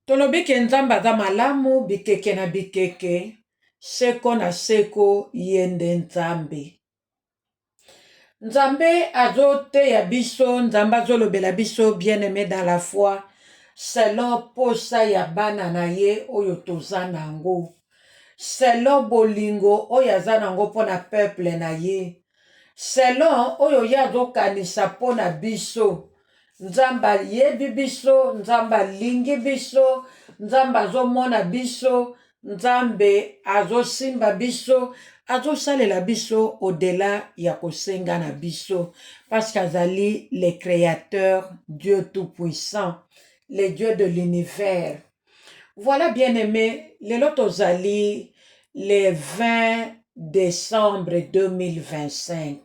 Tolobi ke nzambe aza malamu bikeke na bikeke, seko na seko yende nzambe. Nzambe azoteya biso, nzambe azolobela biso bien-aimé dans la foi, selon posa ya bana na ye oyo toza nango. Selon bolingo oyo aza nango mpona peuple na ye. Selon oyo ye azokanisa mpona biso. Nzambe ayebi biso, nzambe alingi biso, nzambe azomona biso, nzambe azosimba biso, azosalela biso au-delà ya kosenga na biso. Parce qu'azali le créateur, Dieu tout-puissant, le Dieu de l'univers. Voilà, bien-aimé, lelo tozali le 20 décembre 2025.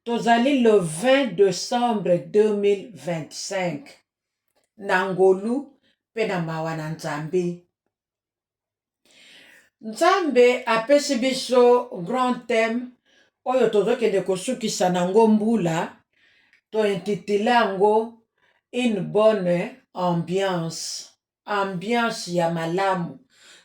Tozali le 20 décembre 2025. Nangolu pe na mawa na Nzambe. Nzambe apesi biso grand thème oyo tozokende kosukisa nango mbula to intitulé yango une bonne ambiance. Ambiance ya malamu.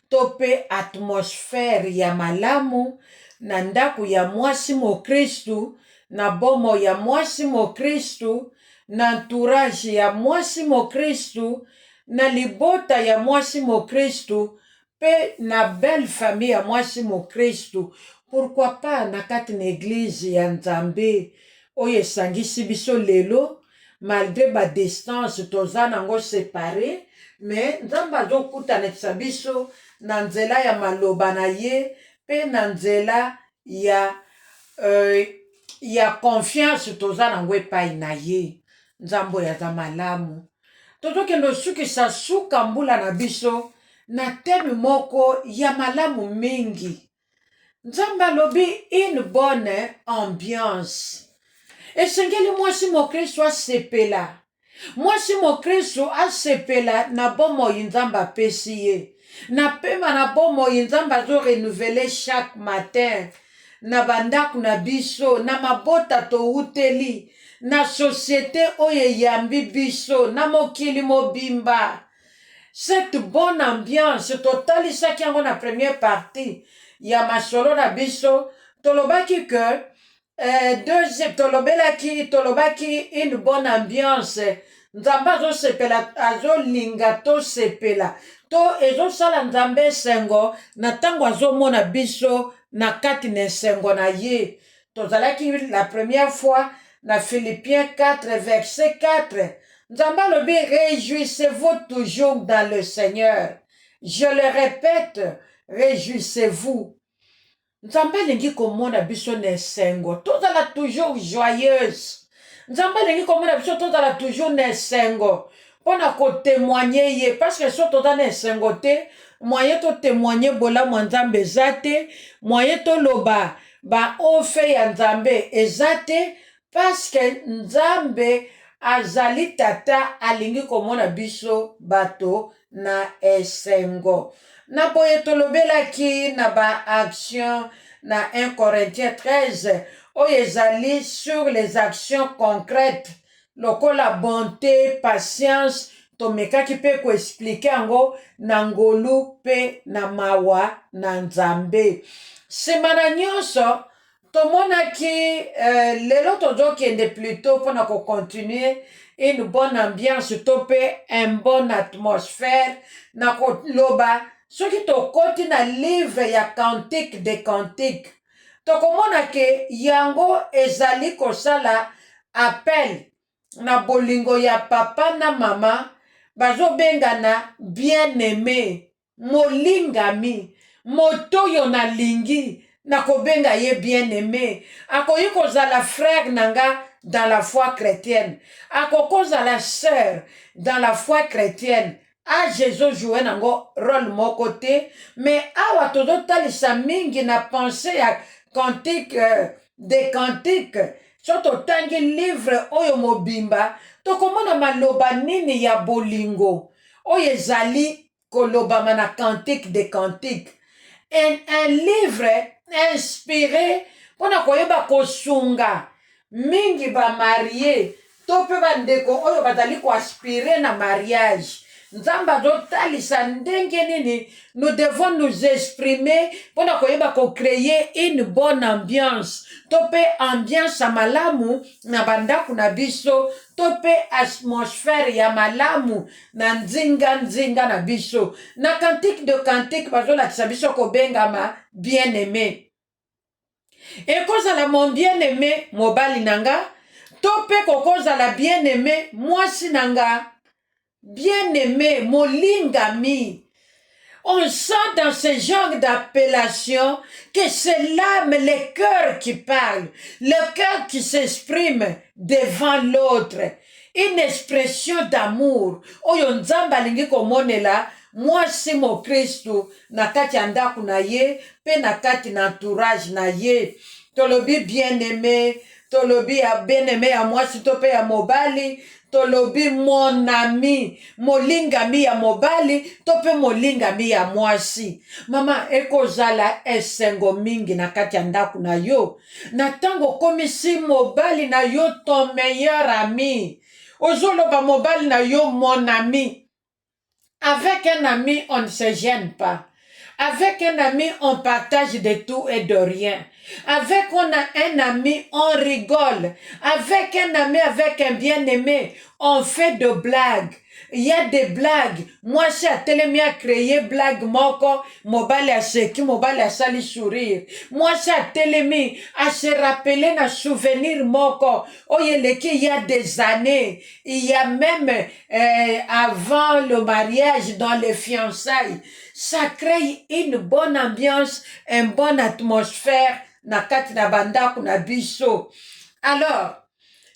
To pe atmosphère ya malamu na ndako ya mwasi mokristu, na bomo ya mwasi mokristu, na entourage ya mwasi mokristu, na libota ya mwasi mokristu, pe na belle famille ya mwasi mokristu. Pourquoi pas na kati na église ya Nzambe oyo esangisi biso lelo, malgré ba distance toza nango séparé, mais Nzambe azokutanisa biso na nzela ya maloba na ye, pe na nzela ya confiance toza nango epai na ye. Nzambe oyo aza malamu. Tozokende osukisa suka mbula na biso na teme moko ya malamu mingi. Nzambe alobi une bonne ambiance. Esengeli mwasi mokristu asepela. Mwasi mokristu asepela na bomoi Nzambe apesi ye. Na pema na bomoi Nzambe azo renouveler chaque matin. Na bandako na biso, na mabota touteli, na société oyo eyambi biso, na mokili mobimba. Cette bonne ambiance totalisaki yango na première partie ya masolo na biso, tolobaki que tolobaki une bonne ambiance. Nzambe azosepela, azolinga tosepela. To ezosala Nzambe esengo na ntango azomona biso na kati na esengo na ye. Tozalaki la première fois na Philippiens 4 verset 4. Nzambe alobi réjouissez-vous toujours dans le Seigneur. Je le répète, réjouissez-vous. Nzambe alingi komona biso na esengo. Tozala toujours joyeuse. Nzambe alingi komona biso tozala toujours na esengo. Pona ko témoigner ye, parce que so toza na esengo te, moyen to témoigner bolamu Nzambe eza te, moyen to loba ba ofe ya Nzambe eza te, parce que Nzambe azali tata alingi komona biso bato na esengo. Na boye tolobelaki na ba action na 1 Corinthiens 13 oyo ezali sur les actions concrètes lokola bonté, patience, tomekaki pe ko expliquer yango na ngolu pe na mawa na Nzambe. Semana nyonso tomonaki lelo tozokende plutôt mpona kocontinue une bonne ambiance to pe un bon atmosphère na koloba soki tokoti na livre ya cantique de cantique tokomona ke yango ezali kosala appel na bolingo ya papa na mama bazobengana bien-aimé, molingami, motoyo nalingi na kobenga ye bien-aimé. Akoyi kozala frère nanga dans la foi chrétienne. Akokozala sœur dans la foi chrétienne. A Jésus joué nango rôle moko te, mais awa tozotalisa mingi na pensée ya cantique de cantique. So totangi livre oyo mobimba, tokomona maloba nini ya bolingo. Oyo ezali kolobama na cantique de cantique. Un livre inspiré pona koyeba kosunga mingi ba marié to pe bandeko oyo bazali ko aspirer na mariage nzambe azotalisa ndenge nini nous devons nous exprimer mpona koyeba kocréer une bonne ambiance to mpe ambiance ya malamu na bandako na biso to mpe atmosphère ya malamu na nzinga na biso na cantique de cantique bazolakisa biso kobengama bien-aimé ekozala mon bien-aimé mobali na nga to mpe kokozala bien-aimé mwasi na nga bien-aimé molingami. On sent dans ce genre d'appellation que c'est l'âme, le cœur qui parle, le cœur qui s'exprime devant l'autre. Une expression d'amour. Oyo nzambe alingi komonela mwasi mokristu na kati ya ndako na ye pe na kati na entourage na ye. Tolobi bien-aimé, tolobi ya bien-aimé ya mwasi to pe ya mobali, tolobi mon ami, molingami ya mobali to pe molingami ya mwasi. Mama ekozala esengo mingi na kati ya ndako na yo. Na tango komisi mobali na yo ton meilleur ami. Ozoloba mobali na yo mon ami. Avec un ami, on ne se gêne pas. Avec un ami, on partage de tout et de rien. Avec un ami, on rigole. Avec un ami, avec un bien-aimé, on fait de blagues. Il y a des blagues. Moi, c'est à Télémi à créer blague moko, mobile à seki, mobile à sali sourire. Moi, c'est à Télémi à se rappeler na souvenir moko. Oh, il y a des années. Il y a même avant le mariage, dans les fiançailles. Ça crée une bonne ambiance, une bonne atmosphère na kati na bandako na biso. Alors,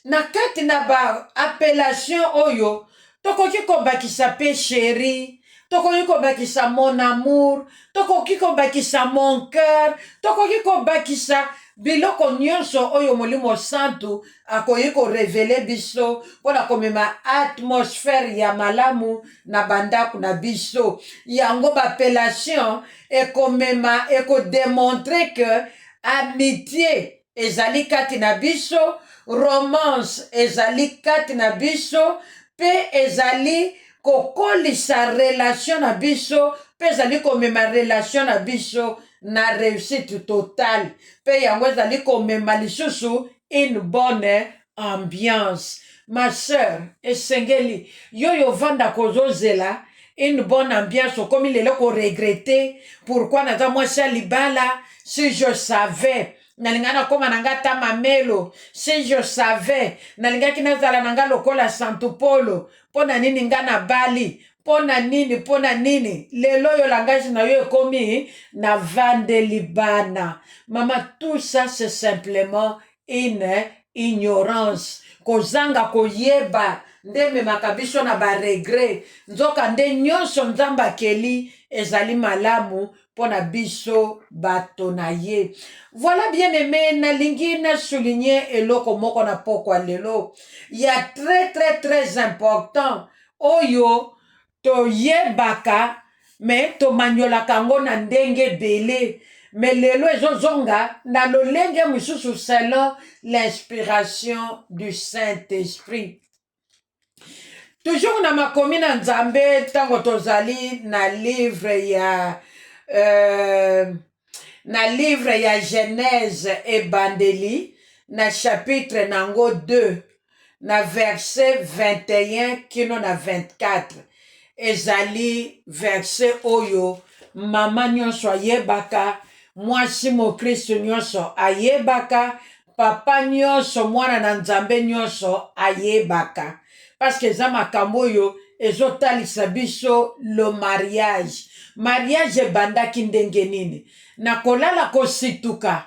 na kati na ba appellation oyo, tokoki kobakisa pe chéri, tokoki kobakisa mon amour, tokoki kobakisa mon cœur, tokoki kobakisa biloko nyonso oyo molimo santu akoki korevele biso mpona komema atmosphère ya malamu na bandako na biso. Yango bappellation ekomema ekodemontre que amitié ezali kati na biso, romance ezali kati na biso, pe ezali kokolisa relation na biso, pe ezali komema relation na biso na réussite totale, pe yango ezali komema lisusu une bonne ambiance. Ma sœur esengeli yo yovanda kozozela une bonne ambiance okomi lelo koregrete pourquoi naza mwasi ya libala. Si je savais nalinga nakoma nanga ta mamelo, si je savais nalingaki nazala nanga lokola Santo Polo, pona nini nga na bali, pona nini lelo yo langage na yo ekomi na vande libana. Mama, tout ça c'est simplement une ignorance. Kozanga koyeba nde memaka biso na baregret, nzoka nde nyonso nzambe akeli ezali malamu pona biso bato na ye. Voilà, bien aimé, nalingi na souligner eloko moko na pokwa lelo. Il y a très important oyo toyebaka me tomanyolaka yango na ndenge bele. Mais lelo ezozonga na lolenge mosusu selon l'inspiration du Saint-Esprit. Toujours na makomi na nzambe tango tozali na livre ya Genèse ebandeli na chapitre nango 2 na verset 21 kino na 24. Ezali verset oyo mama nyonso ayebaka, mwasi mokristo nyonso ayebaka, papa nyonso mwana na nzambe nyonso ayebaka. Parce que eza makambo oyo ezotalisa biso le mariage. Mariage ebandaki ndenge nini? Na kolala kosituka.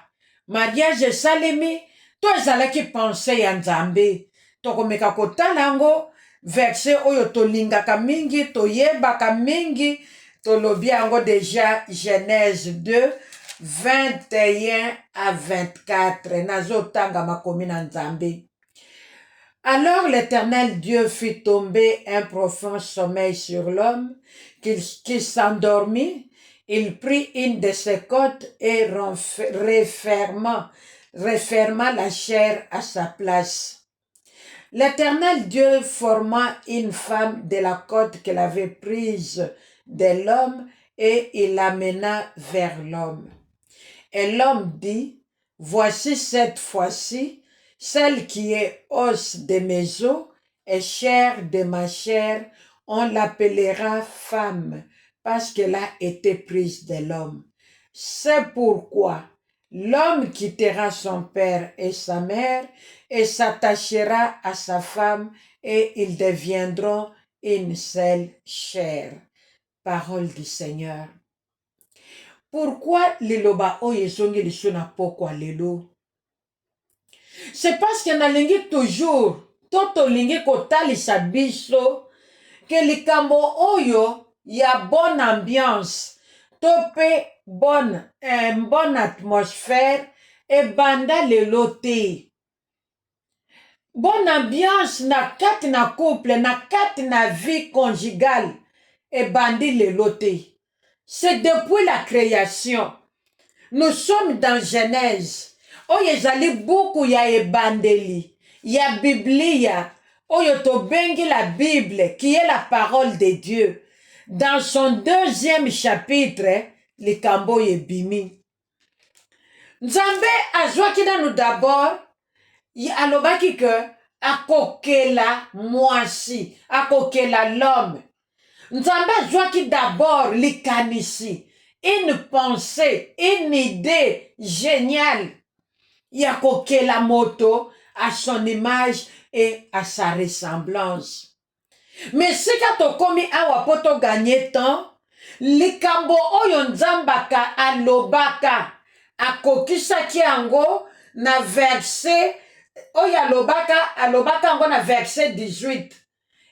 Mariage esalemi to ezalaki pense ya nzambe. Tokomeka kotala yango verset oyo tolingaka mingi, toyebaka mingi, tolobi yango déjà Genèse 2 21 à 24. Nazotanga makomi na nzambe. Alors l'Éternel Dieu fit tomber un profond sommeil sur l'homme, qui s'endormit. Il prit une de ses côtes et referma la chair à sa place. L'Éternel Dieu forma une femme de la côte qu'elle avait prise de l'homme et il l'amena vers l'homme. Et l'homme dit, voici cette fois-ci, celle qui est os de mes os et chair de ma chair, on l'appellera femme, parce qu'elle a été prise de l'homme. C'est pourquoi l'homme quittera son père et sa mère et s'attachera à sa femme et ils deviendront une seule chair. Parole du Seigneur. Pourquoi liloba oyo ezongi liso na pokwa lelo? C'est parce que nalingi toujours tolingi kotalisa biso que likambo oyo ya bonne ambiance to pe bonne atmosphère ebanda lelo te. Bonne ambiance na kati na couple, na kati na vie conjugale ebandi lelo te. C'est depuis la création. Nous sommes dans Genèse. Oyo ezali buku ya ebandeli, ya Biblia, oyo tobengi la Bible, qui est la parole de Dieu. Dans son 2e chapitre, likambo ebimi. Nzambe azwaki nanu d'abord, alobaki que akokela mwasi, akokela l'homme. Nzambe azwaki d'abord likanisi, une pensée, une idée géniale. Yakokela moto à son image et à sa ressemblance. Mais si kato komi awa poto gagner temps, likambo oyo nzambaka alobaka akokisaki yango na verset oyo alobaka yango na verset 18.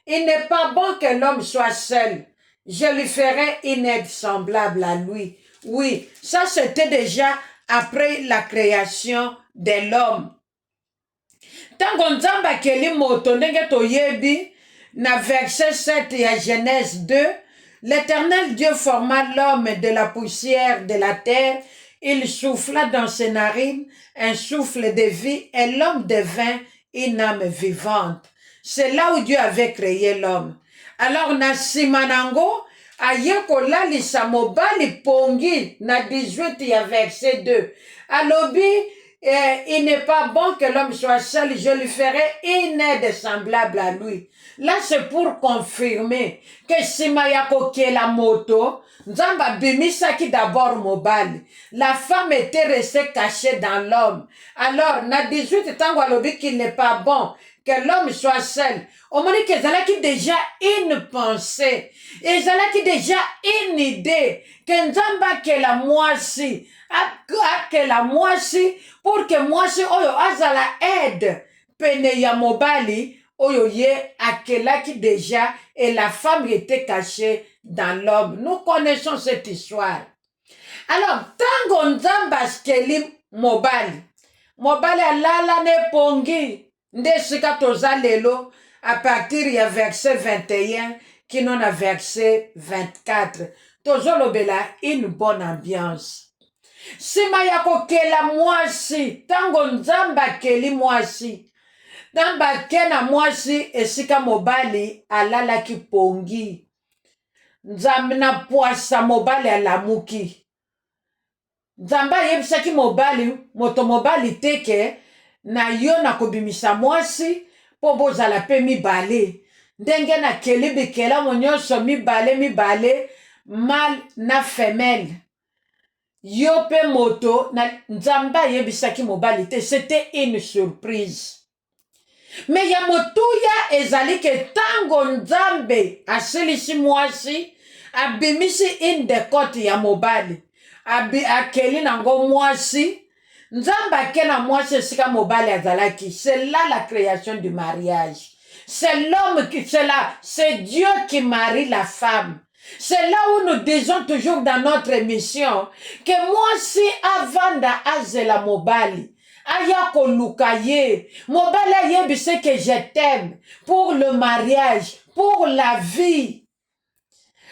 Il n'est pas bon que l'homme soit seul. Je lui ferai une aide semblable à lui. Oui, ça c'était déjà après la création de l'homme. Tango nzambe akeli moto ndenge toyebi na verset 7 ya Genèse 2, l'Éternel Dieu forma l'homme de la poussière de la terre, il souffla dans ses narines un souffle de vie et l'homme devint une âme vivante. C'est là où Dieu avait créé l'homme. Alors na simanango aye kolalisa mobali pongi na 18 ya verset 2. Alobi, il n'est pas bon que l'homme soit seul, je lui ferai une aide semblable à lui. Là, c'est pour confirmer que Simaya la moto, Nzamba bimisaki d'abord mobali. La femme était restée cachée dans l'homme. Alors, na 18 tango alobi qu'il n'est pas bon que l'homme soit seul. On m'a dit que zalaki déjà une pensée. Et zalaki déjà une idée. Que Nzamba ke la mwasi. Que la mwasi. Pour que mwasi oyo azala aide. Pene ya mobali. Oyo ye akelaki déjà. Et la femme était cachée dans l'homme. Nous connaissons cette histoire. Alors, tango Nzamba skeli mobali. Mobali alala ne pongi. Nde sika toza lelo à partir ya verset 21 qui non a verset 24. Tozolobela une bonne ambiance. Sima ya kokela mwasi, tango nzamba keli mwasi. Nzamba kena mwasi esika mobali alalaki pongi. Nzamba na poasa mobali alamuki. Nzamba yebisaki mobali, moto mobali teke, na yo na kobimisa mwasi po bozala pe mibale ndenge na keli bikela nyonso mibale mâle na femelle yo pe moto na nzamba yebisaki mobali te. C'était une surprise. Mais ya motuya ezali ke tango nzambe asilisi mwasi abimisi une décote ya mobali akeli nango mwasi Nzamba kena mwasi esika mobali azalaki. C'est là la création du mariage. C'est l'homme qui, c'est Dieu qui marie la femme. C'est là où nous disons toujours dans notre émission que mwasi avanda azela mobali. Aya koluka ye. Mobali ayebise que je t'aime pour le mariage, pour la vie.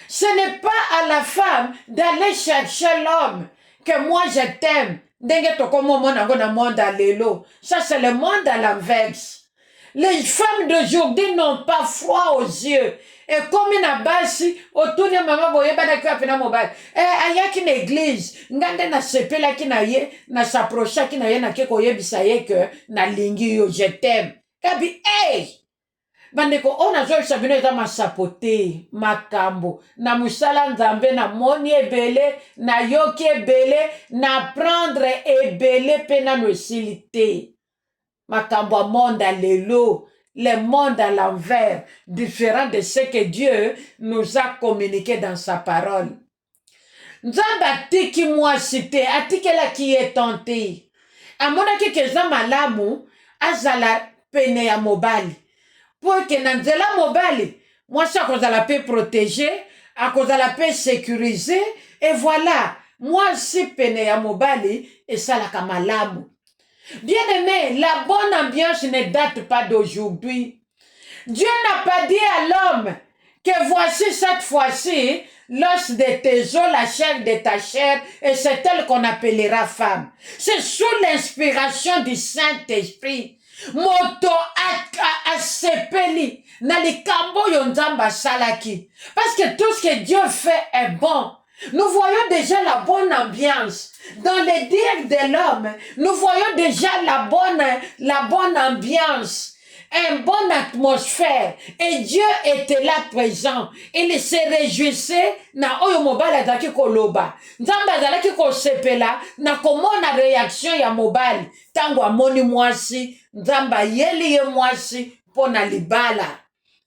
Ce n'est pas à la femme d'aller chercher l'homme que moi je t'aime. Ndenge tokomo mona ngo na monde à lelo. Ça c'est le monde à l'inverse. Les femmes d'aujourd'hui n'ont pas froid aux yeux. Et comme une base, autour de maman boye bana kwa pena mobile. Ayaki na église, ngande na sepela ki na ye, na s'approcha ki na ye na ke koyebisa ye que na lingi yo je t'aime. Kabi hey! Bandeko ona zo sabino eza masapote makambo na musala nzambe na moni ebele na yoki ebele na prendre ebele pena no silité. Makambo monde à l'élo, le monde à l'envers, différent de ce que Dieu nous a communiqué dans sa parole. Nzambe atiki mwasi te, atikela ki ye tenté. Amonaki keza malamu, azala pene ya mobali. Pour que na nzela mobali, mwasi akozala pe protégé, akozala pe sécurisé, et voilà, mwasi pene ya mobali, esalaka malamu. Bien-aimé, la bonne ambiance ne date pas d'aujourd'hui. Dieu n'a pas dit à l'homme que voici cette fois-ci l'os de tes os, la chair de ta chair, et c'est elle qu'on appellera femme. C'est sous l'inspiration du Saint-Esprit. Moto a sepeli na likambo yo nzamba salaki. Parce que tout ce que Dieu fait est bon. Nous voyons déjà la bonne ambiance. Dans les dires de l'homme, nous voyons déjà la bonne ambiance. Une bonne atmosphère. Et Dieu était là présent. Il se réjouissait na oyo mobile azaki koloba. Nzamba azalaki kosepela na komona réaction ya mobile. Tango amoni mwasi, nzamba yeli ye mwasi pona libala.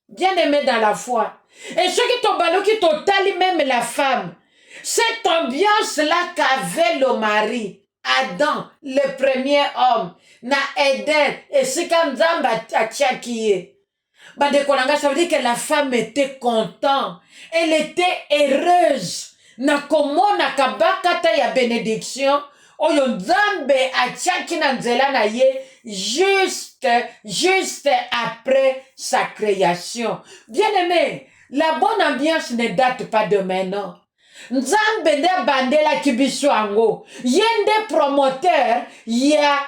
Bien aimé dans la foi. Et ceux qui t'ont qui totali même la femme. Cette ambiance-là qu'avait le mari, Adam, le premier homme, na Eden, et c'est comme Nzamba Tchakiye. Ça veut dire que la femme était contente. Elle était heureuse. Na komona kabakata ya bénédiction. Oyo Nzambe Atchaki na nzela na ye juste après sa création. Bien aimé, la bonne ambiance ne date pas de maintenant. Nzambe nde bandela kibiso ango. Yende promoteur ya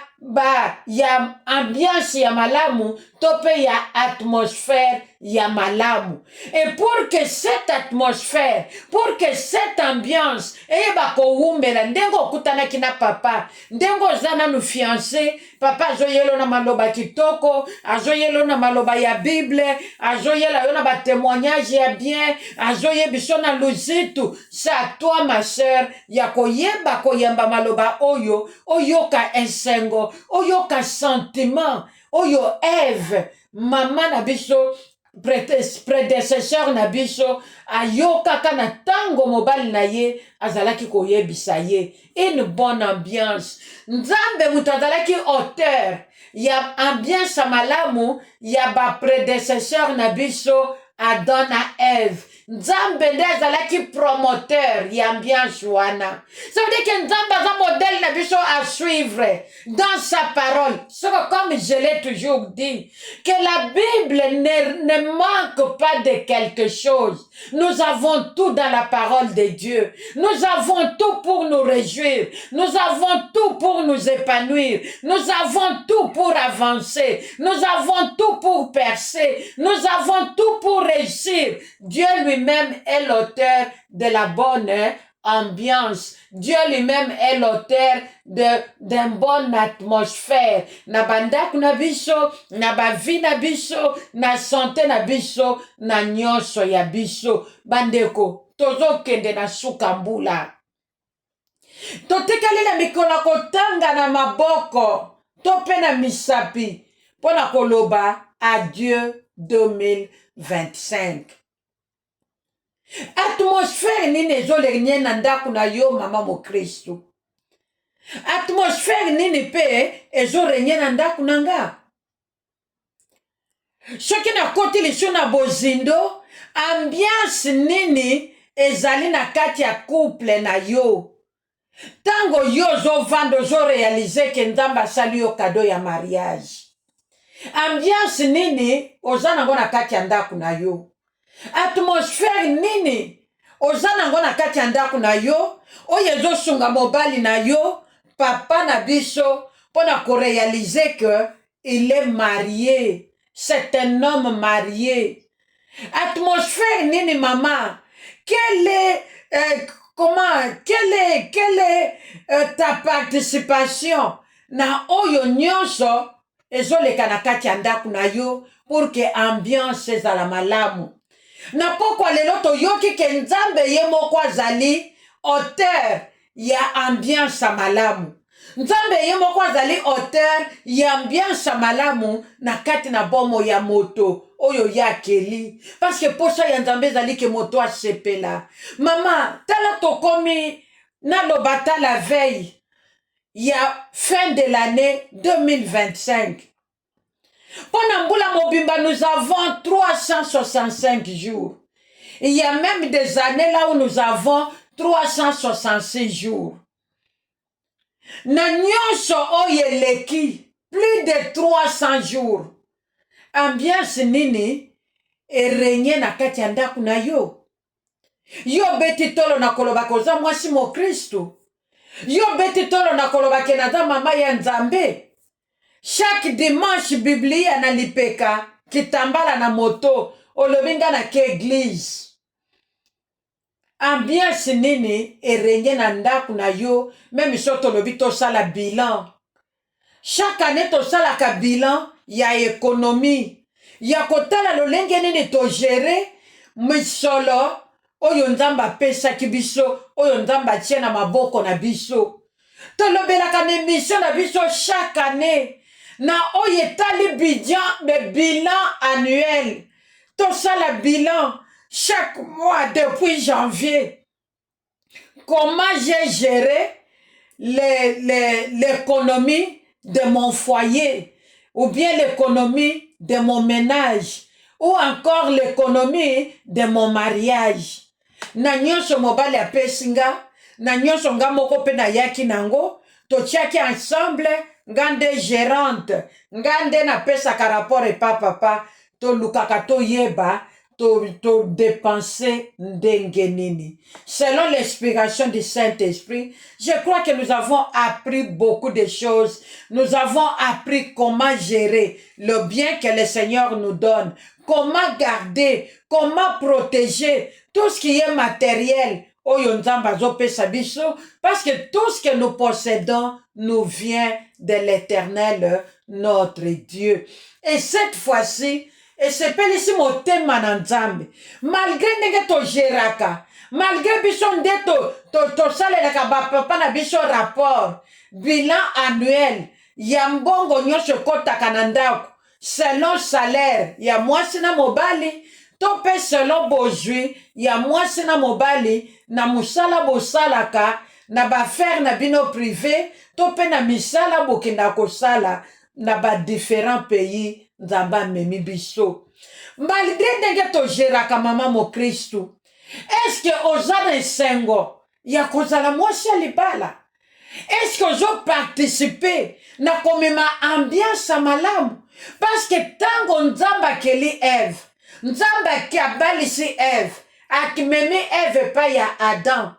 ambiance ya malamu tope ya atmosphère ya malamu. Et pour que cette atmosphère, pour que cette ambiance eba ko wumbela ndengo kutana kina papa, ndengo zana nu fiancé, papa azoyelo na maloba kitoko, azoyelo na maloba ya Bible, azoyela yo na ba témoignage ya bien, azoye biso na luzitu. C'est à toi ma sœur ya koyeba koyamba maloba oyo, oyoka ensengo, oyoka sentiment, oyo Ève, maman na biso, prédécesseur na biso, ayoka kana tango mobali na ye, azalaki koyebisa ye. Une bonne ambiance. Nzambe mutu azalaki auteur, ya ambiance malamu, ya ba prédécesseur na biso, Adam na Ève. Nzambe nde azalaki promoteur ya ambiance wana. Ça veut dire que Nzambe aza modèle na biso à suivre dans sa parole. Comme je l'ai toujours dit, que la Bible ne manque pas de quelque chose. Nous avons tout dans la parole de Dieu. Nous avons tout pour nous réjouir. Nous avons tout pour nous épanouir. Nous avons tout pour avancer. Nous avons tout pour percer. Nous avons tout pour réussir. Dieu lui-même est l'auteur de la bonne ambiance. Dieu lui-même est l'auteur d'une bonne atmosphère. Na bandak na biso, na bavi na biso, na santé na biso, na nyonso ya biso. Bandeko, tozo kende na sukambula. Totekali na mikolo kotanga na maboko, tope na misapi, pona koloba adieu 2025. Atmosphère nini ezolenye na ndako na yo mama mo Kristo. Atmosphère nini pe ezolenye na ndako na nga. Soki na koti liso na bozindo, ambiance nini ezali na kati ya couple na yo. Tango yo zo vando zo réaliser ke Nzambe asali yo cadeau ya mariage. Ambiance nini ozana ngo na kati ya ndako na yo. Atmosphère nini ozana ngo na kati ya ndako na yo, oyo ezosunga mobali na yo, papa na biso, pona ko réaliser que il est marié. c'est un homme marié. Atmosphère nini mama? Quelle est ta participation na oyo nyonso ezoleka na kati ya ndako na yo pour que ambiance ezala malamu? Na pokwa lelo toyoki ke Nzambe ye moko azali auteur ya ambiance malamu. Nzambe ye moko azali auteur ya ambiance malamu na kati na bomo ya moto oyo ya keli. Parce que posa ya Nzambe ezali ke moto asepela. Mama, tala tokomi na lobata la veille ya fin de l'année 2025. Pendant Mboula Mobimba, nous avons 365 jours. Il y a même des années là où nous avons 366 jours. Na nyonso oyeleki, plus de 300 jours. Ambiance nini erenye na kati ya ndaku na yo. Yo beti tolo na koloba koza mwasi mo Kristo. Yo beti tolo na koloba kenaza mama ya Nzambe. Chaque dimanche Biblia analipeka kitambala na moto olobinga na ke église. Ambiance nini erenye na ndaku na yo, même soto lobi to sala bilan. Chaque année to sala ka bilan ya économie. Ya kotala lolenge nini to gérer misolo oyo Nzamba pesa kibiso, oyo Nzamba tie na maboko na biso. To lobelaka na émission na biso chaque année. Na oyetali bilan annuel. To sala bilan chaque mois depuis janvier. Comment j'ai géré l'économie de mon foyer, ou bien l'économie de mon ménage, ou encore l'économie de mon mariage. Na nyonso mobali apesinga, na nyonso nga moko pe na yaki nango, to tiaki ensemble, ngande gérante, ngande na pesa ka rapport et papa, to lukaka to yeba, to dépenser ndengenini. Selon l'explication du Saint-Esprit, je crois que nous avons appris beaucoup de choses. Nous avons appris comment gérer le bien que le Seigneur nous donne, comment garder, comment protéger tout ce qui est matériel. Parce que tout ce que nous possédons nous vient de l'Éternel, notre Dieu. Et cette fois-ci, et c'est pas ici mon thème na Nzambe. Malgré ndenge to geraka, malgré biso ndeto to salelaka ba papa na biso rapport, bilan annuel, ya mbongo nyonso kotaka na ndako, selon salaire, ya mwasi na mobali, to pe selon bozwi, ya mwasi na mobali, na musala bosalaka, na ba faire na bino privé, to pe na misala bokenda kosala, na ba différents pays, Nzamba memi biso. Malgré ndenge to geraka mama mo Kristo, est-ce que ozana esengo ya kozala mwasi ya libala? Est-ce que ozo participer na komema ambiance malamu? Parce que tango Nzamba keli Eve, Nzamba ki abalisi Eve, akimemi Eve pa ya Adam,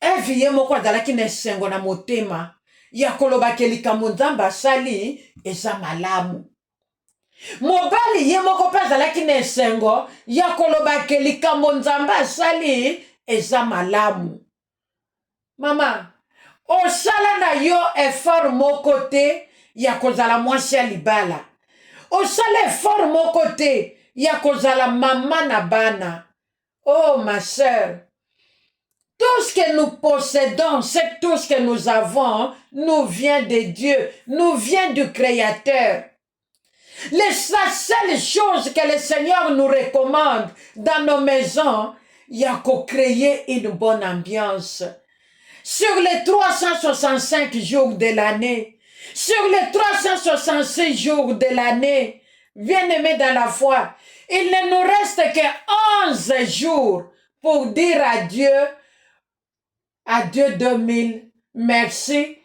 Eve ye moko azalaki na esengo na motema ya koloba kelika Nzamba sali eza malamu. Mobali ye moko pe azalaki na esengo ya koloba ke likambo Nzambe asali eza malamu. Mama, osala na yo effort moko te ya kozala mwasi ya libala. Osala effort moko te ya kozala mama na bana. Oh ma sœur, tout ce que nous possédons, c'est tout ce que nous avons, nous vient de Dieu, nous vient du Créateur. La seule chose que le Seigneur nous recommande dans nos maisons, il y a qu'à créer une bonne ambiance. Sur les 365 jours de l'année, sur les 366 jours de l'année, bien-aimés dans la foi, il ne nous reste que 11 jours pour dire adieu 2000, merci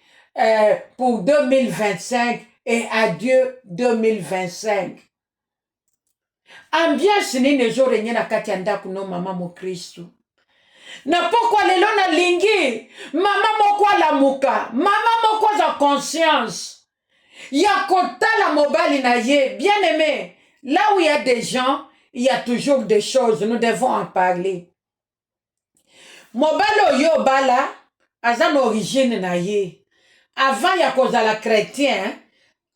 pour 2025, et adieu 2025. Ambiance nini ezorenye na kati ya ndako no mama mo Kristo. Na pokwa lelo na lingi, mama moko alamuka, mama moko za conscience. Ya kotala mobali na ye. Bien aimé, là où il y a des gens, il y a toujours des choses. Nous devons en parler. Mobali oyo bala, azan origine na ye. Avant ya kozala chrétien,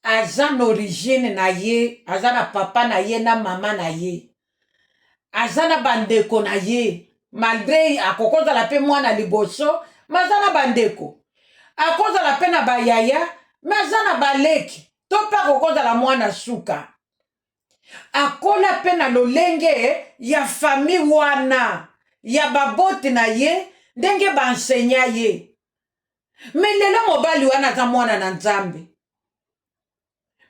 azan origine na ye, azana papa na ye na mama na ye. Azana bandeko na ye. Malgré akokozala pe mwana liboso, mazana bandeko. Akozala pe na bayaya, mazana baleki. To pa akokozala mwana suka. Akola pe na lolenge ya famille wana. Ya baboti na ye, ndenge bansenya ye. Me lelo mobali wana za mwana na nzambe.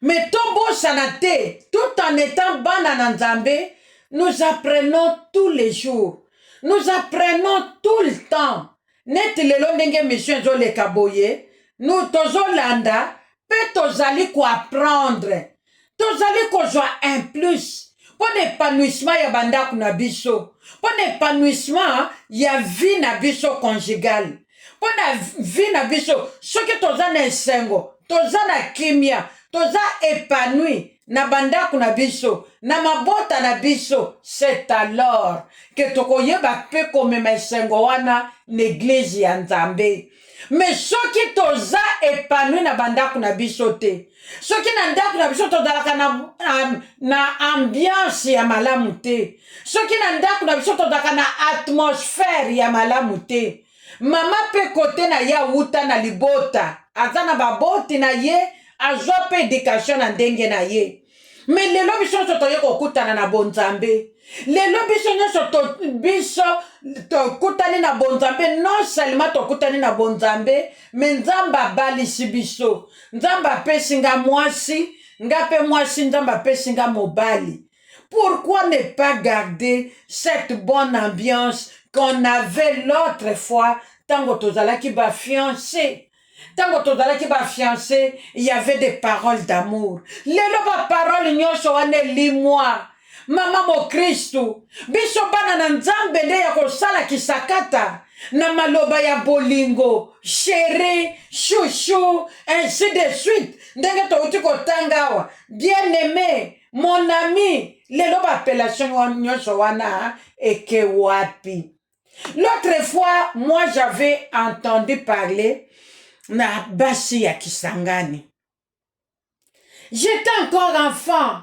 Mais tobosana te, tout en étant bana na nzambe, nous apprenons tous les jours. Nous apprenons tout le temps. Net lelo ndenge mission zo le kaboye, nous tozolanda, pe tozali ko apprendre. Tozali ko joa un plus. Pour l'épanouissement ya bandaku na biso. Pour l'épanouissement ya vie na biso conjugale. Pour la vie na biso, ce que tozana esengo, tozana kimia, toza épanoui na bandaku na biso, na mabota na biso, c'est alors que tokoyeba pe komema esengo wana l'église ya Nzambe. Mais soki toza épanoui na bandaku na biso te, soki na ndaku na biso tozalaka na ambiance ya malamu te, soki na ndaku na biso tozalaka na atmosphère ya malamu te, mama pe kote na ya wuta na libota, aza na baboti na ye, azwa pe éducation na ndenge na ye. Mais lelo biso nyonso toye kokutana na bonzambe. Lelo biso nyonso biso tokutani na bonzambe, non seulement tokutani na bonzambe, mais nzambe abalisi biso. Nzambe apesi nga mwasi, nga pe mwasi nzambe apesi nga mobali. Pourquoi ne pas garder cette bonne ambiance qu'on avait l'autre fois, tango tozalaki ba fiancé? Tango tozalaki ba fiancé, il y avait des paroles d'amour. Lelo ba parole nyonso wane limwa. Mama mo Kristu, biso bana na nzambe nde ya kosala kisakata na maloba ya bolingo, chéri, chouchou, ainsi de suite. Ndenge touti kotangawa, bien aimé, mon ami, lelo ba appellation nyonso wana eke wapi. L'autre fois, moi j'avais entendu parler na basi ya Kisangani. J'étais encore enfant.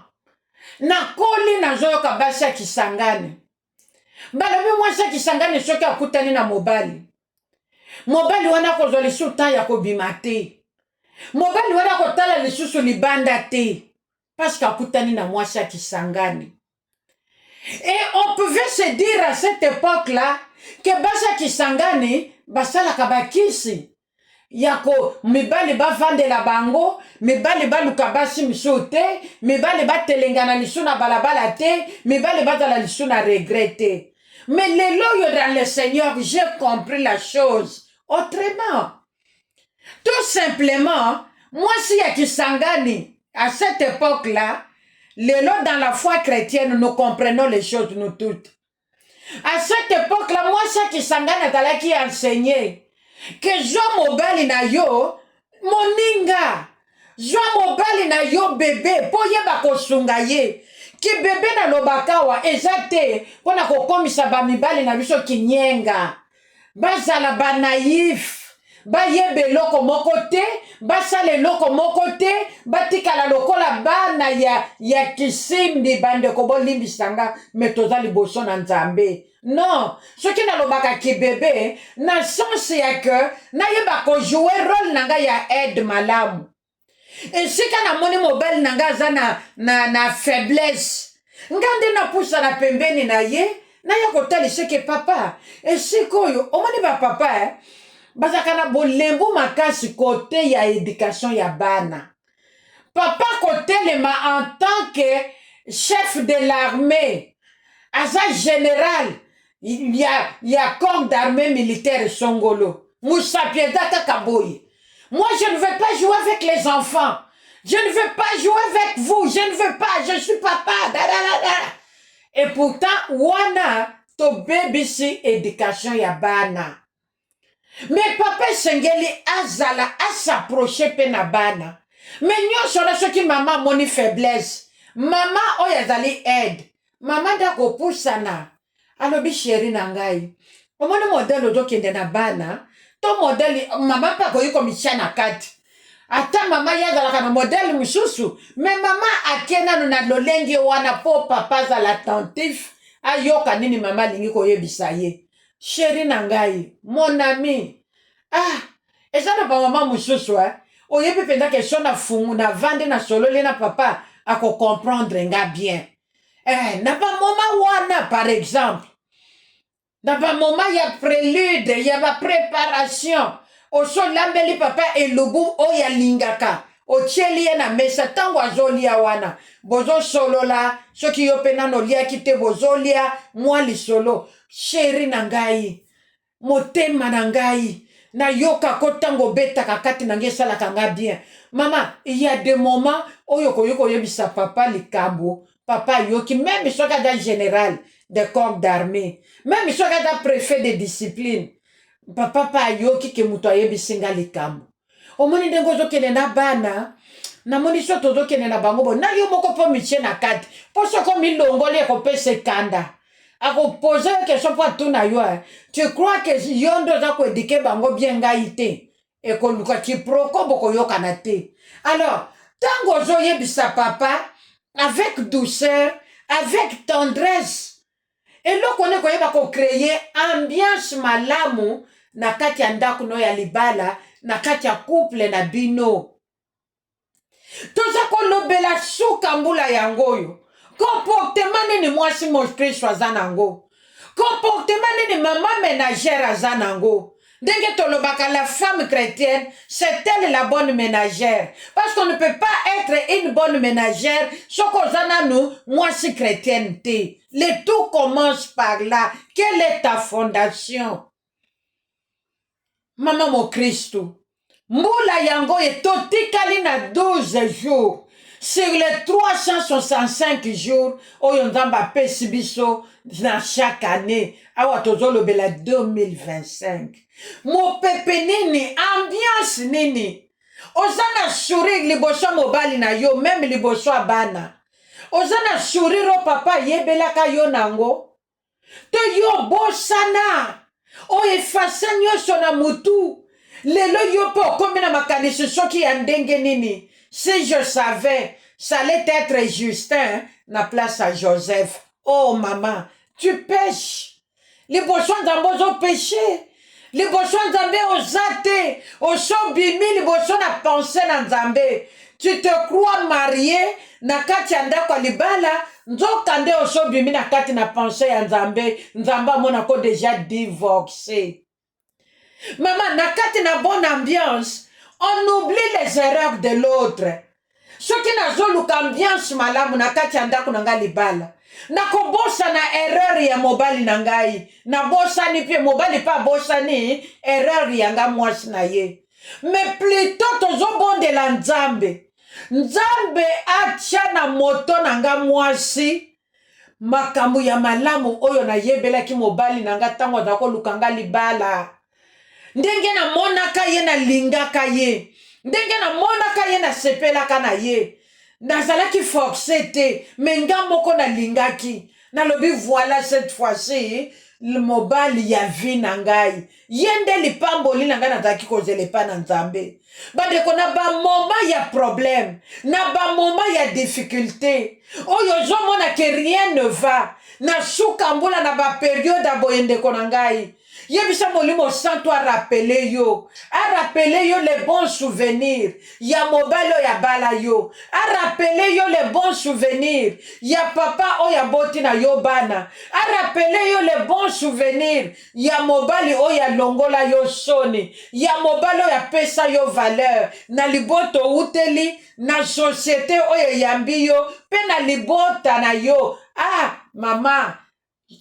Na koli na zoyoka basi ya Kisangani. Balobi mwasi ya Kisangani soki akutani na mobali. Mobali wana kozwa lisusu temps ya kobima te. Mobali wana kotala lisusu libanda te. Parce qu'akutani na mwasi ya Kisangani. Et on pouvait se dire à cette époque-là que basi ya Kisangani basalaka bakisi. Yako mibali ba vandela bango, mibali ba lukabasi misote, mibali ba telengana lisu na balabala te, mibali ba tala lisu na regretter. Mais lelo yo dans le Seigneur, j'ai compris la chose autrement. Tout simplement, moi si ya Kisangani, à cette époque-là, lelo dans la foi chrétienne, nous comprenons les choses nous toutes. À cette époque-là, moi si ya Kisangani atalaki enseigner que joa mobali na yo moninga, joa mobali na yo bébé po yeba kosunga ye, ki bébé na lobakawa eza te pona kokomisa bamibali na biso kinyenga, bazala ba naïf, bayebe eloko moko te, basala eloko moko te, batikala lokola bana ya kisimbi bandeko bolimbisanga me toza liboso na Nzambe. Non, ce qui n'a pas ki bébé, na sens ya que na yeba ko jouer rôle nanga ya aide malamu. Et si kana moni mobile nanga za na faiblesse, ngande na poussa na pembeni na ye, na ya kotali ce que papa. Et si koyo, omoni ba papa bazaka na bolembu makasi côté ya éducation ya bana. Papa côté lema en tant que chef de l'armée, asa général. Il y a corps d'armée militaire Songolo. Moussa Pieda Kakaboye. Moi, je ne veux pas jouer avec les enfants. Je ne veux pas jouer avec vous. Je ne veux pas. Je suis papa. Et pourtant, wana to baby si éducation ya bana. Mais papa Sengeli azala a s'approcher pe na bana. Mais nyonso na soki mama moni faiblesse. Mama oyo azali aide. Mama ndako pusana. Alobi chéri na ngai. Omoni modèle ozokende na bana. To modèle mama pa koyi komisha na kati. Ata mama yazalaka na modèle mususu. Mais mama akena no na lolenge wana po papa azala attentif. Ayoka nini mama lingi koyebisa ye. Chéri na ngai. Mon ami. Ah. Eza na ba mama mususu oyebi penda question na fungu na vande na sololi na papa ako comprendre nga bien. Na ba mama wana par exemple. Na ba mama ya prélude, ya ba préparation. Oso lambeli papa elubu oya lingaka. Otieli ye na mesa tango azolia wana. Bozo solola, soki yo pena no lia kite bozolia, mwa lisolo. Chéri na ngai, motema na ngai. Na yoka ko tango beta kakati na ngesala kanga bien. Maman, il y a des moments où yoko yebisa papa likambo. Papa yoki, même soka da général des corps d'armée. Même soka da préfet de discipline. Papa pa yoki ke muto yebisinga likambo. Omoni ndengo zokene na bana. Na moni soto zokene na bango. Na yo moko po miche na kati. Po soko milongole ko pese kanda. Ako poser une question pour tout na yo. Tu crois que yondo za ko éduquer bango bien ngaité et ko luka ti proko boko yo kanate. Alors, tango zo yebisa papa avec douceur, avec tendresse. Et là qu'on est ko yeba ko créer ambiance malamu na kati ya ndako no ya libala, na kati ya couple na bino. Toza ko lobela suka mbula yangoyo. Comportement nini mwasi mostrice azanango. Comportement nini maman ménagère azanango. Denge tolobaka la femme chrétienne, c'est elle la bonne ménagère. Parce qu'on ne peut pas être une bonne ménagère soko zananu mwasi chrétienne te. Le tout commence par là. Quelle est ta fondation? Maman mo Christo. Mbula yango etotikali na 12 jours. Sur les 365 jours, oyo nzamba pesi biso na chaque année, awa tozolo bela 2025. Mo pepe nini, ambiance nini. Ozana sourire liboso mobali na yo, même liboso abana. Ozana sourire o papa yebelaka yo nango. To yo bosana. O efasa nyonso na mutu. Lelo yo po komi na makanisi soki ya ndenge nini. Si je savais, ça allait être Justin na place à Joseph. Oh maman, tu pêches. Les boissons d'ambozo péché. Les boissons d'ambé aux athées. Au sobimi, les boissons à penser dans Zambé. Tu te crois marié, na kati anda kwa libala, nzo kande au sobimi na kati na penser en Zambé. Nzamba monako déjà divorcé. Maman, na kati na bonne ambiance. On oublie les erreurs de l'autre. Ce qui n'a pas l'ambiance malamu na kati ya ndako nanga libala. Na kobosa na erreur ya mobali nangai. Na bosa ni pie mobali pa bosa ni erreur ya nga mwasi na ye. Mais plutôt tozo bonde la nzambe. Nzambe acha na moto nanga mwasi. Makambu ya malamu oyo na yebela ki mobali nanga tango zako lukanga libala. Ndenge na monaka ye na lingaka ye. Ndenge na monaka ye na sepelaka na ye. Nazalaki forcé te. Menga moko na lingaki. Na lobi voilà cette fois-ci. Le mobali ya vi na ngai. Yende li pamboli na ngai nazalaki kozele pa na nzambe. Bandeko na ba moma ya problème. Na ba moma ya difficulté. Oyo zo mona que rien ne va. Na suka mbula na ba période aboyendeko na ngai. Yebisa molimo santo a rappelé yo. A rappelé yo les bons souvenirs. Ya mobile ya bala yo. A rappelé yo les bons souvenirs. Ya papa o ya boti na yo bana. A rappelé yo les bons souvenirs. Ya mobile o ya longola yo soni. Ya mobile o ya pesa yo valeur. Na liboto uteli. Na société o ya yambi yo. Pe na libota na yo. Ah, mama.